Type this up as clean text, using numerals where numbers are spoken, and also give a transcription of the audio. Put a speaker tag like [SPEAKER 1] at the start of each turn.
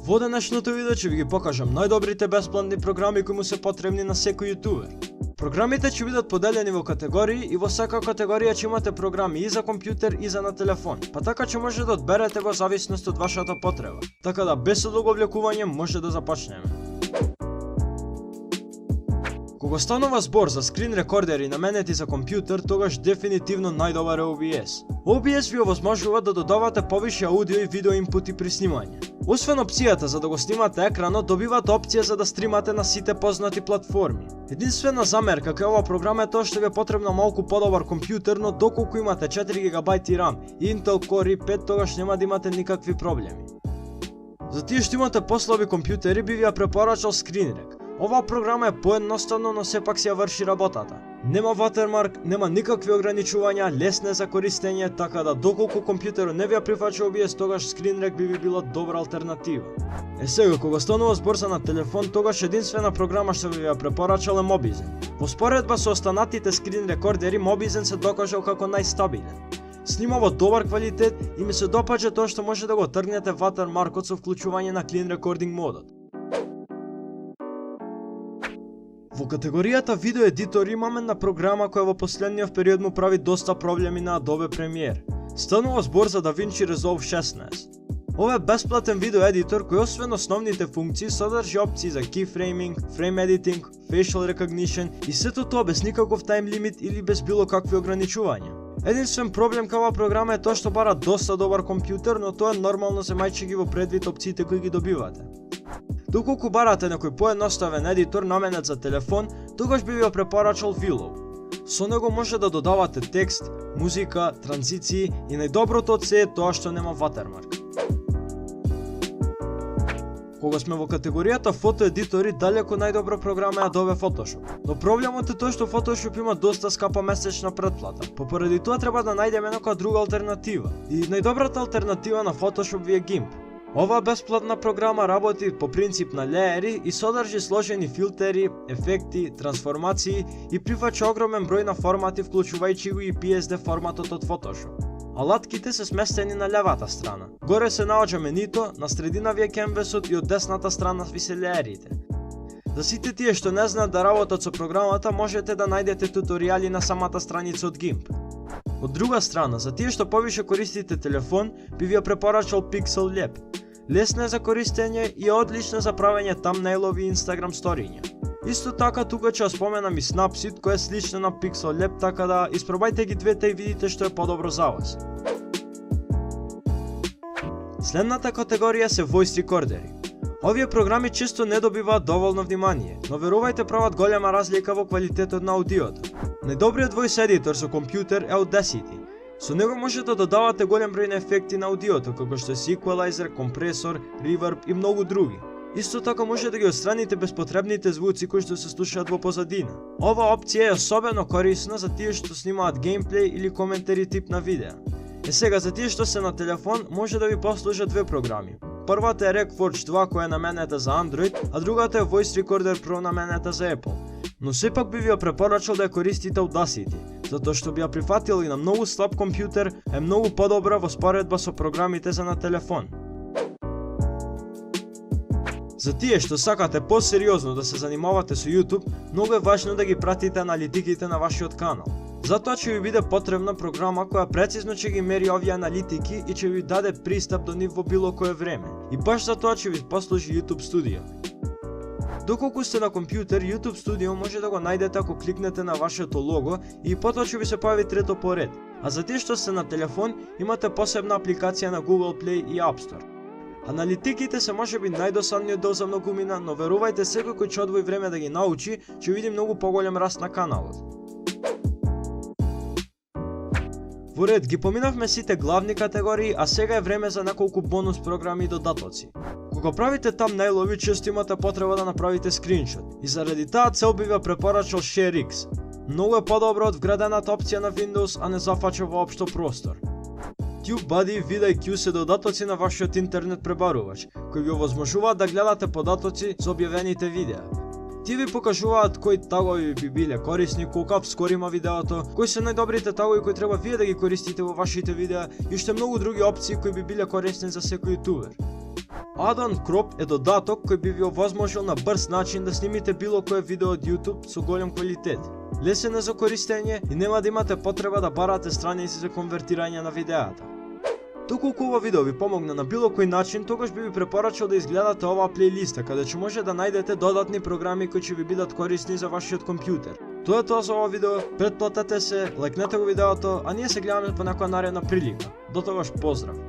[SPEAKER 1] Во денешното видео ќе ви ги покажам најдобрите бесплатни програми кои му се потребни на секој јутубер. Програмите ќе бидат поделени во категории и во секоја категорија ќе имате програми и за компјутер и за на телефон, па така ќе може да одберете во зависност од вашата потреба. Така да без одолговлекување може да започнеме. Кога станува збор за скрин рекордери наменети за компјутер, тогаш дефинитивно најдобар е OBS. OBS ви овозможува да додавате повише аудио и видео инпути при снимање. Освен опцијата за да го снимате екранот, добивате опција за да стримате на сите познати платформи. Единствена замерка кај оваа програма е тоа што ви е потребно малку подобар компјутер, но доколку имате 4 ГБ RAM и Intel Core i5, тогаш нема да имате никакви проблеми. За тие што имате послаби компјутери, би ви ја препорачал ScreenRec. Оваа програма е поедноставно, но сепак си ја врши работата. Нема ватермарк, нема никакви ограничувања, лесна за користење, така да доколку компјутерот не ви ја прифаќа OBS, тогаш ScreenRec би ви била добра алтернатива. Сега, кога станува збор за на телефон, тогаш единствена програма што ви ја препорачал е Mobizen. Во споредба со останатите скрин рекордери, Mobizen се докажал како најстабилен. Снима во добар квалитет и ми се допаѓа тоа што може да го тргнете ватермаркот со вклучување на Clean Recording модот. Во категоријата видео едитор имаме една програма која во последниот период му прави доста проблеми на Adobe Premiere. Станува збор за DaVinci Resolve 16. Ова е бесплатен видео едитор кој освен основните функции содржи опции за keyframing, frame editing, facial recognition и сето тоа без никаков тайм лимит или без било какви ограничувања. Единствен проблем кај оваа програма е тоа што бара доста добар компјутер, но тоа е нормално земајќи ги во предвид опциите кои ги добивате. Доколку барате некој поедноставен едитор наменет за телефон, тогаш би ви ја препорачал Willow. Со него може да додавате текст, музика, транзиции и најдоброто од се е тоа што нема ватермарк. Кога сме во категоријата фотоедитори, далеко најдобра програма е Adobe Photoshop. Но проблемот е тоа што Photoshop има доста скапа месечна претплата. Поради тоа треба да најдеме некоја друга алтернатива. И најдобрата алтернатива на Photoshop ви е GIMP. Оваа бесплатна програма работи по принцип на леери и содржи сложени филтери, ефекти, трансформации и прифаќа огромен број на формати, вклучувајќи го и PSD форматот од Photoshop. Алатките се сместени на левата страна. Горе се наоѓа менито, на средина ви е кенвесот и од десната страна ви се леерите. За сите тие што не знаат да работат со програмата, можете да најдете туторијали на самата страница од GIMP. Од друга страна, за тие што повише користите телефон, би ви ја препорачал Pixel Lab. Лесна е за користење и е одлична за правење тамнейлови и Instagram сториња. Исто така тука ќе ја споменам и Snapseed која е слична на Pixel Lab, така да испробајте ги двете и видите што е подобро за вас. Следната категорија се Voice Recorderi. Овие програми често не добиваат доволно внимание, но верувајте прават голема разлика во квалитетот на аудиото. Најдобриот voice editor со компјутер е Audacity. Со него може да додавате голем број на ефекти на аудиото, како што е equalizer, компресор, reverb и многу други. Исто така може да ги отстраните беспотребните звуци кои што се слушаат во позадина. Ова опција е особено корисна за тие што снимаат геймплей или коментари тип на видео. Сега за тие што се на телефон може да ви послужат две програми. Првата е RecForge 2 која е наменета за Android, а другата е Voice Recorder Pro наменета за Apple. Но сепак би ви ја препорачал да ја користите Audacity, затоа што би ја прифатил и на многу слаб компјутер, е многу подобра во споредба со програмите за на телефон. За тие што сакате посериозно да се занимавате со YouTube, многу е важно да ги пратите аналитиките на вашиот канал. Затоа ќе ви биде потребна програма која прецизно ќе ги мери овие аналитики и ќе ви даде пристап до нив во било кое време. И баш за тоа ќе ви послужи YouTube Studio. Доколку сте на компјутер, YouTube Studio може да го најдете ако кликнете на вашето лого и потоа ќе ви се појави трето по ред. А за тие што сте на телефон, имате посебна апликација на Google Play и App Store. Аналитиките се можеби најдосадниот дел за многумина, но верувајте секој кој ќе одвои време да ги научи, ќе види многу поголем раст на каналот. Во ред ги поминавме сите главни категории, а сега е време за неколку бонус програми и додатоци. Кога правите тамнейлови, често имате потреба да направите скриншот и заради таа цел би ви препорачал ShareX. Многу е подобро од вградената опција на Windows, а не зафаќа воопшто простор. TubeBuddy и vidIQ се додатоци на вашиот интернет пребарувач, кои ви овозможуваат да гледате податоци за објавените видеа. Тие ви покажуваат кои тагови би биле корисни, колку апскор има видеото, кои се најдобрите тагови кои треба вие да ги користите во вашите видеа и уште многу други опции кои би биле корисни за секој јутубер. Add-on Crop е додаток кој би ви овозможил на брз начин да снимите било кое видео од YouTube со голем квалитет. Лесен е за користење и нема да имате потреба да барате страници за конвертирање на видеата. Доколку ова видео ви помогна на било кој начин, тогаш би ви препорачал да изгледате оваа плейлиста, каде ќе може да најдете додатни програми кои ќе ви бидат корисни за вашиот компјутер. Тоа е тоа за ова видео, претплатете се, лајкнете го видеото, а ние се гледаме по некоја наредна прилика. До тогаш поздрав!